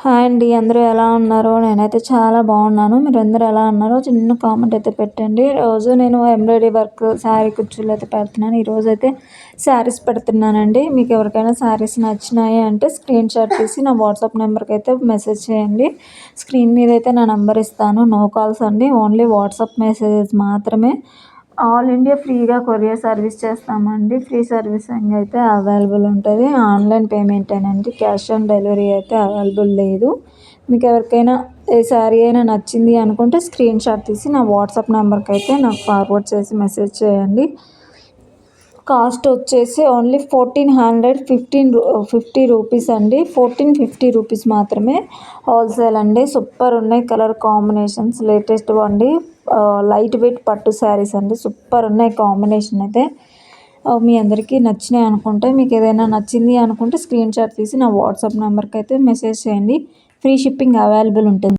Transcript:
Hi అండి. అందరూ ఎలా ఉన్నారు? నేనైతే చాలా బాగున్నాను. మీరందరూ ఎలా ఉన్నారో చిన్న కామెంట్ అయితే పెట్టండి. రోజు నేను ఎంబ్రాయిడరీ వర్క్ శారీ కుచ్చుళ్ళు అయితే పెడుతున్నాను. ఈరోజైతే శారీస్ పెడుతున్నానండి. మీకు ఎవరికైనా శారీస్ నచ్చినాయి అంటే స్క్రీన్ షాట్ తీసి నా వాట్సాప్ నెంబర్కి అయితే మెసేజ్ చేయండి. స్క్రీన్ మీద అయితే నా నెంబర్ ఇస్తాను. నో కాల్స్ అండి, ఓన్లీ వాట్సాప్ మెసేజెస్ మాత్రమే. ఆల్ ఇండియా ఫ్రీగా కొరియర్ సర్వీస్ చేస్తామండి. ఫ్రీ సర్వీసింగ్ అయితే అవైలబుల్ ఉంటుంది. ఆన్లైన్ పేమెంటేనండి, క్యాష్ ఆన్ డెలివరీ అయితే అవైలబుల్ లేదు. మీకు ఎవరికైనా ఏ శారీ అయినా నచ్చింది అనుకుంటే స్క్రీన్ షాట్ తీసి నా వాట్సాప్ నెంబర్కి అయితే నాకు ఫార్వర్డ్ చేసి మెసేజ్ చేయండి. కాస్ట్ వచ్చేసి ఓన్లీ 1450 రూపీస్ అండి. 1450 రూపీస్ మాత్రమే. హోల్సేల్ అండి. సూపర్ ఉన్నాయి కలర్ కాంబినేషన్స్, లేటెస్ట్ అండి. లైట్ వెయిట్ పట్టు శారీస్ అండి. సూపర్ ఉన్నాయి కాంబినేషన్ అయితే. మీ అందరికీ నచ్చినాయి అనుకుంటే, మీకు ఏదైనా నచ్చింది అనుకుంటే స్క్రీన్ షాట్ తీసి నా వాట్సాప్ నెంబర్కి అయితే మెసేజ్ చేయండి. ఫ్రీ షిప్పింగ్ అవైలబుల్ ఉంటుంది.